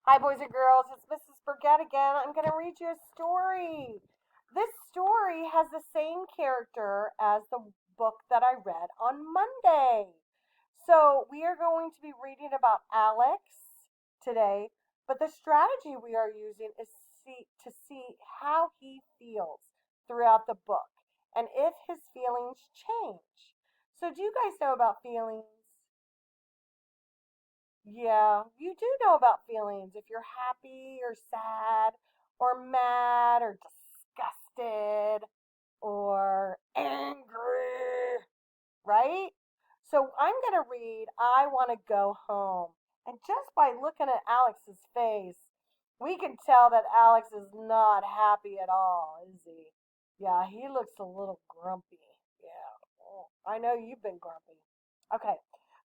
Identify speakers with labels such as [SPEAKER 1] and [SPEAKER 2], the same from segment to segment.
[SPEAKER 1] Hi, boys and girls. It's Mrs. Burgett again. I'm going to read you a story. This story has the same character as the book that I read on Monday. So, we are going to be reading about Alex today, but the strategy we are using is to see how he feels throughout the book and if his feelings change. So, do you guys know about feelings? Yeah, you do know about feelings. If you're happy or sad or mad or disgusted or angry, right? So I'm going to read I Want to Go Home. And just by looking at Alex's face, we can tell that Alex is not happy at all, is he? Yeah, he looks a little grumpy. Yeah. Oh, I know you've been grumpy. Okay.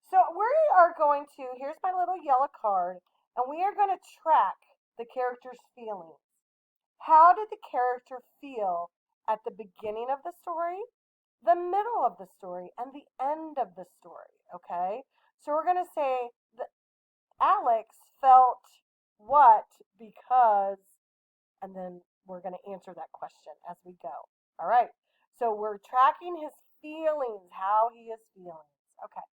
[SPEAKER 1] So we are going to, here's my little yellow card, and we are going to track the character's feelings. How did the character feel at the beginning of the story, the middle of the story, and the end of the story? Okay? So we're going to say that Alex felt what because, and then we're going to answer that question as we go. All right. So we're tracking his feelings, how he is feeling. Okay.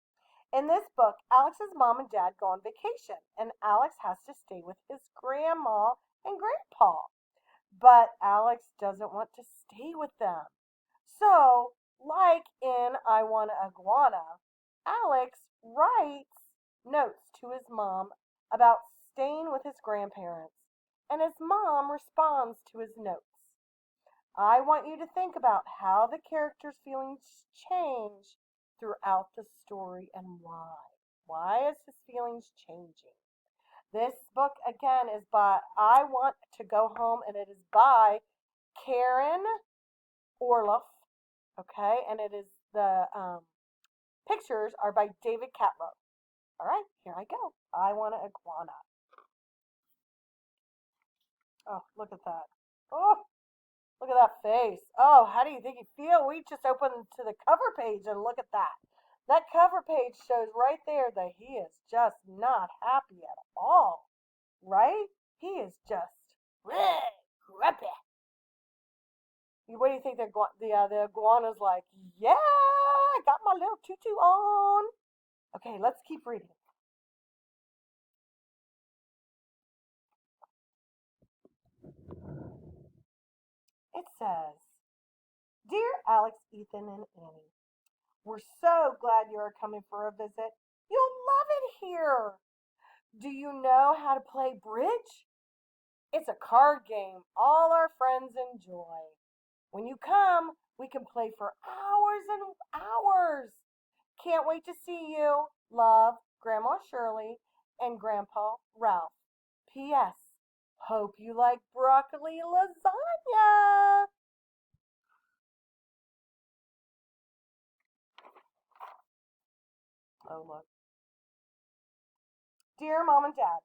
[SPEAKER 1] In this book, Alex's mom and dad go on vacation, and Alex has to stay with his grandma and grandpa. But Alex doesn't want to stay with them. So, like in I Want a Iguana, Alex writes notes to his mom about staying with his grandparents, and his mom responds to his notes. I want you to think about how the character's feelings change throughout the story and why. Why is his feelings changing? This book, again, is by I Want to Go Home, and it is by Karen Orloff. Okay, and it is the pictures are by David Catlow. All right, here I go. I Want an Iguana. Oh, look at that. Oh, look at that face. Oh, how do you think you feel? We just opened to the cover page and look at that. That cover page shows right there that he is just not happy at all, right? He is just grumpy. What do you think the iguana's like? Yeah, I got my little tutu on. Okay, let's keep reading. It says, "Dear Alex, Ethan, and Annie, we're so glad you are coming for a visit. You'll love it here. Do you know how to play bridge? It's a card game all our friends enjoy. When you come, we can play for hours and hours. Can't wait to see you. Love, Grandma Shirley and Grandpa Ralph. P.S. Hope you like broccoli lasagna." Oh, look. Dear Mom and Dad,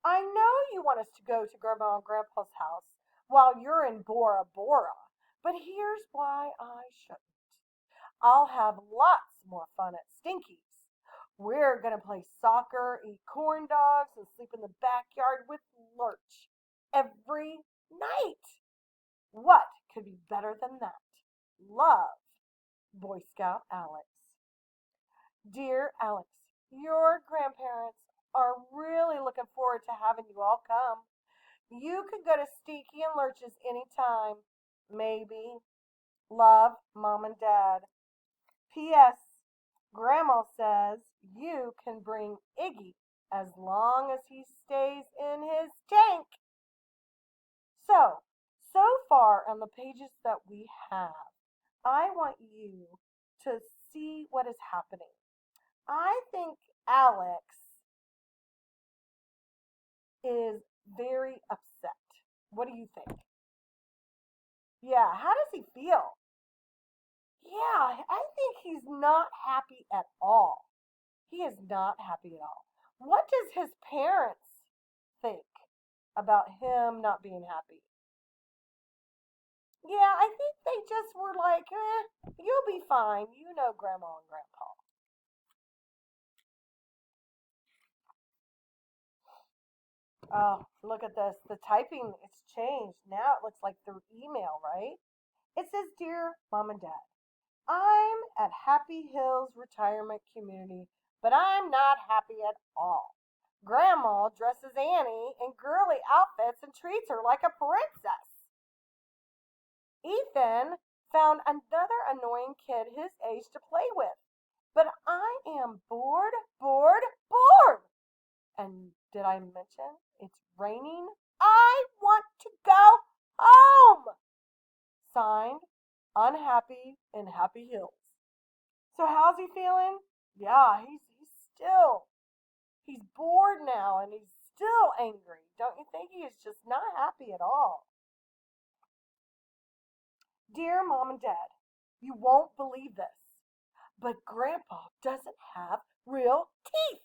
[SPEAKER 1] I know you want us to go to Grandma and Grandpa's house while you're in Bora Bora, but here's why I shouldn't. I'll have lots more fun at Stinky's. We're going to play soccer, eat corn dogs, and sleep in the backyard with Lurch every night. What could be better than that? Love, Boy Scout Alex. Dear Alex, your grandparents are really looking forward to having you all come. You could go to Stinky and Lurch's anytime. Maybe. Love, Mom and Dad. P.S. Grandma says you can bring Iggy as long as he stays in his tank. So far on the pages that we have, I want you to see what is happening. I think Alex is very upset. What do you think? Yeah, how does he feel? Yeah, I think he's not happy at all. He is not happy at all. What does his parents think about him not being happy? Yeah, I think they just were like, you'll be fine. You know Grandma and Grandpa. Oh, look at this. The typing, it's changed. Now it looks like through email, right? It says, Dear Mom and Dad, I'm at Happy Hills Retirement Community, but I'm not happy at all. Grandma dresses Annie in girly outfits and treats her like a princess. Ethan found another annoying kid his age to play with, but I am bored, bored, bored. And did I mention it's raining? I want to go home. Signed, Unhappy in Happy Hills. So how's he feeling? Yeah, he's bored now and he's still angry. Don't you think he is just not happy at all? Dear Mom and Dad, you won't believe this, but Grandpa doesn't have real teeth.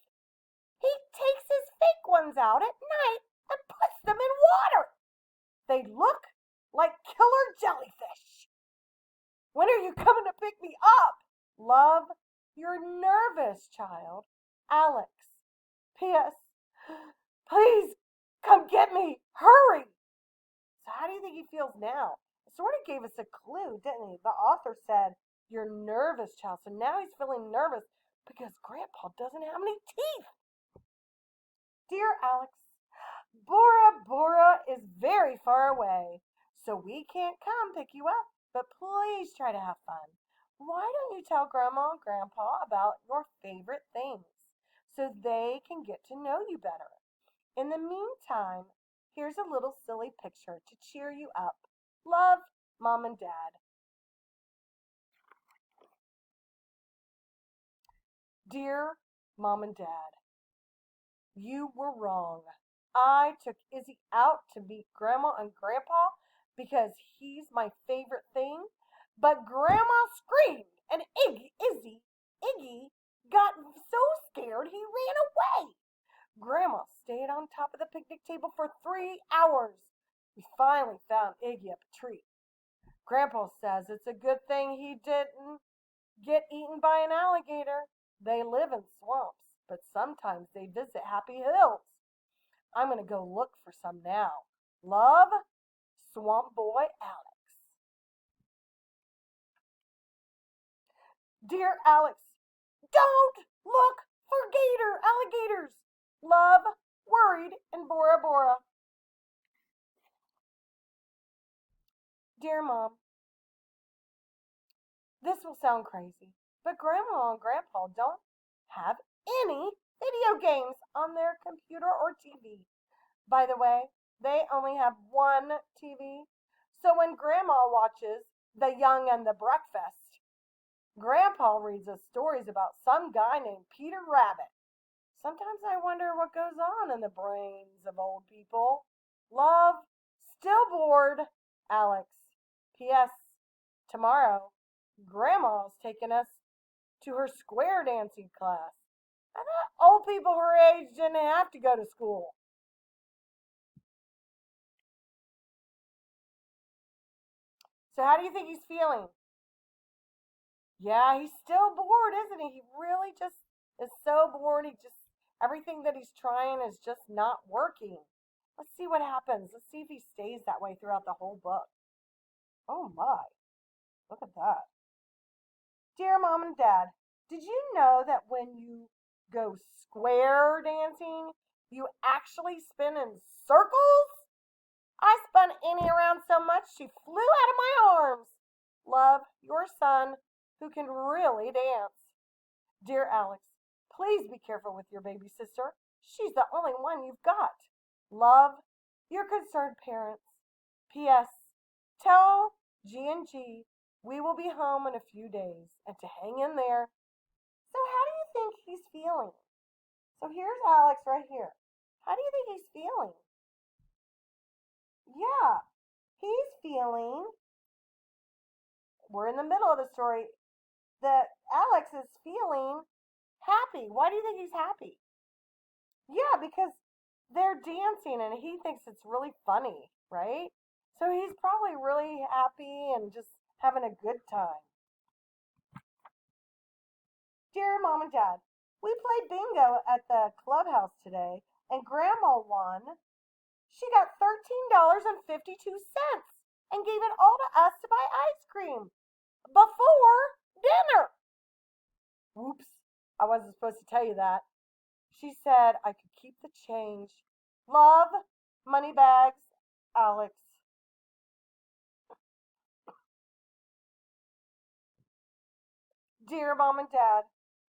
[SPEAKER 1] He takes his fake ones out at night and puts them in water. They look like killer jellyfish. When are you coming to pick me up? Love, you're nervous, child. Alex. P.S. Please come get me. Hurry. So how do you think he feels now? It sort of gave us a clue, didn't he? The author said, you're nervous, child. So now he's feeling nervous because Grandpa doesn't have any teeth. Dear Alex, Bora Bora is very far away, so we can't come pick you up, but please try to have fun. Why don't you tell Grandma and Grandpa about your favorite things so they can get to know you better? In the meantime, here's a little silly picture to cheer you up. Love, Mom and Dad. Dear Mom and Dad, you were wrong. I took Izzy out to meet Grandma and Grandpa because he's my favorite thing. But Grandma screamed and Iggy got so scared he ran away. Grandma stayed on top of the picnic table for 3 hours. We finally found Iggy up a tree. Grandpa says it's a good thing he didn't get eaten by an alligator. They live in swamps, but sometimes they visit Happy Hills. I'm going to go look for some now. Love, Swamp Boy Alex. Dear Alex, don't look for alligators. Love, Worried, and Bora Bora. Dear Mom, this will sound crazy, but Grandma and Grandpa don't have any video games on their computer or TV. By the way, they only have one TV. So when Grandma watches The Young and the Breakfast, Grandpa reads us stories about some guy named Peter Rabbit. Sometimes I wonder what goes on in the brains of old people. Love, still bored, Alex. P.S. Tomorrow, Grandma's taking us to her square dancing class. I thought old people her age didn't have to go to school. So how do you think he's feeling? Yeah, he's still bored, isn't he? He really just is so bored. He just everything that he's trying is just not working. Let's see what happens. Let's see if he stays that way throughout the whole book. Oh my, look at that. Dear Mom and Dad, did you know that when you go square dancing, you actually spin in circles? I spun Annie around so much she flew out of my arms. Love, your son, who can really dance. Dear Alex, please be careful with your baby sister. She's the only one you've got. Love, your concerned parents. P.S. Tell G&G we will be home in a few days and to hang in there. So how do you think he's feeling? So here's Alex right here. How do you think he's feeling? Yeah, he's feeling, we're in the middle of the story, that Alex is feeling happy. Why do you think he's happy? Yeah, because they're dancing and he thinks it's really funny, right? So he's probably really happy and just having a good time. Dear Mom and Dad, we played bingo at the clubhouse today and Grandma won. She got $13.52 and gave it all to us to buy ice cream before dinner. Whoops, I wasn't supposed to tell you that. She said I could keep the change. Love, Moneybags, Alex. Dear Mom and Dad,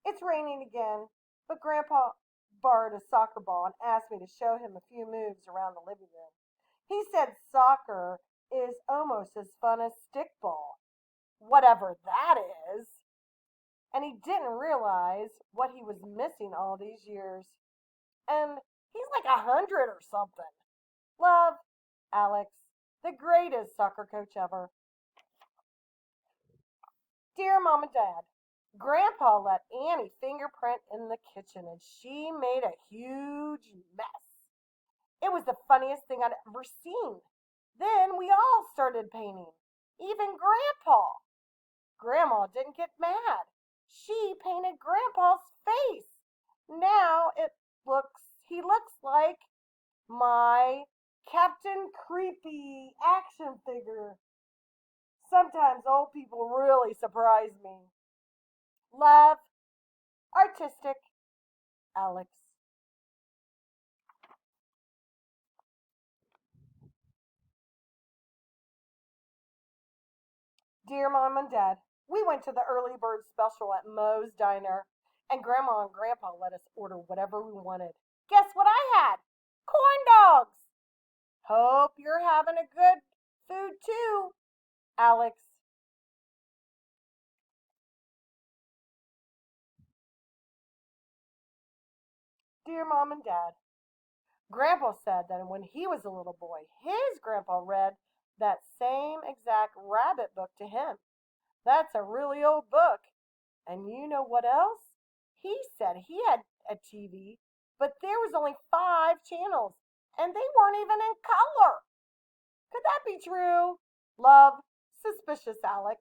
[SPEAKER 1] it's raining again, but Grandpa borrowed a soccer ball and asked me to show him a few moves around the living room. He said soccer is almost as fun as stickball, whatever that is, and he didn't realize what he was missing all these years. And he's like 100 or something. Love, Alex, the greatest soccer coach ever. Dear Mom and Dad, Grandpa let Annie fingerprint in the kitchen and she made a huge mess. It was the funniest thing I'd ever seen. Then we all started painting, even Grandpa. Grandma didn't get mad. She painted Grandpa's face. Now he looks like my Captain Creepy action figure. Sometimes old people really surprise me. Love, artistic, Alex. Dear Mom and Dad, we went to the early bird special at Moe's Diner, and Grandma and Grandpa let us order whatever we wanted. Guess what I had? Corn dogs! Hope you're having a good food too, Alex. Dear Mom and Dad, Grandpa said that when he was a little boy, his grandpa read that same exact rabbit book to him. That's a really old book. And you know what else? He said he had a TV, but there was only 5 channels, and they weren't even in color. Could that be true? Love, suspicious Alex.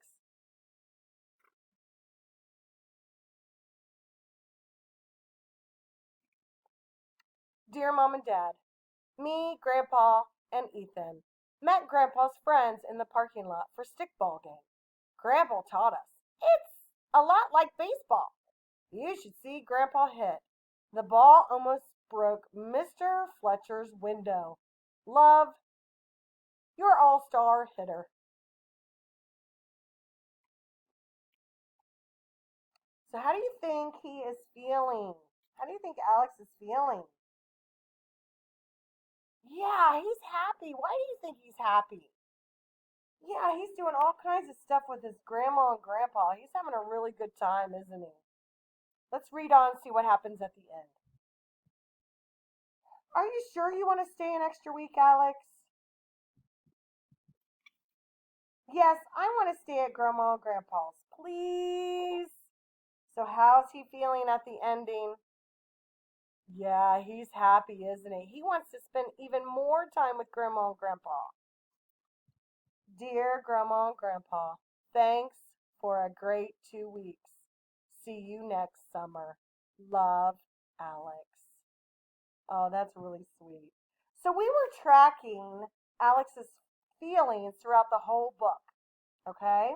[SPEAKER 1] Dear Mom and Dad, me, Grandpa, and Ethan met Grandpa's friends in the parking lot for stickball game. Grandpa taught us. It's a lot like baseball. You should see Grandpa hit. The ball almost broke Mr. Fletcher's window. Love, your all-star hitter. So how do you think he is feeling? How do you think Alex is feeling? Yeah, he's happy. Why do you think he's happy? Yeah, he's doing all kinds of stuff with his grandma and grandpa. He's having a really good time, isn't he? Let's read on and see what happens at the end. Are you sure you want to stay an extra week, Alex? Yes, I want to stay at grandma and grandpa's. Please. So how's he feeling at the ending? Yeah, he's happy, isn't he? He wants to spend even more time with grandma and grandpa. Dear Grandma and Grandpa, thanks for a great 2 weeks. See you next summer. Love, Alex. Oh, that's really sweet. So we were tracking Alex's feelings throughout the whole book, okay?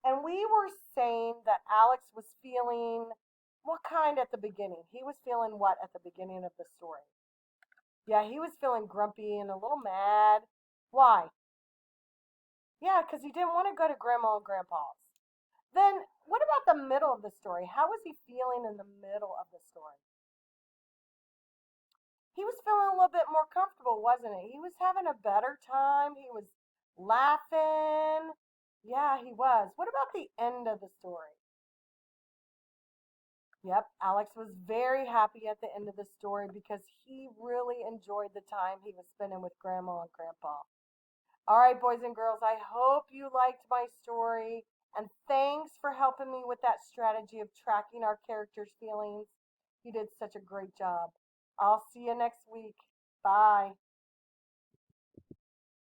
[SPEAKER 1] And we were saying that Alex was feeling what kind at the beginning? He was feeling what at the beginning of the story? Yeah, he was feeling grumpy and a little mad. Why? Yeah, because he didn't want to go to Grandma and Grandpa's. Then, what about the middle of the story? How was he feeling in the middle of the story? He was feeling a little bit more comfortable, wasn't he? He was having a better time. He was laughing. Yeah, he was. What about the end of the story? Yep, Alex was very happy at the end of the story because he really enjoyed the time he was spending with Grandma and Grandpa. All right, boys and girls, I hope you liked my story. And thanks for helping me with that strategy of tracking our characters' feelings. You did such a great job. I'll see you next week. Bye.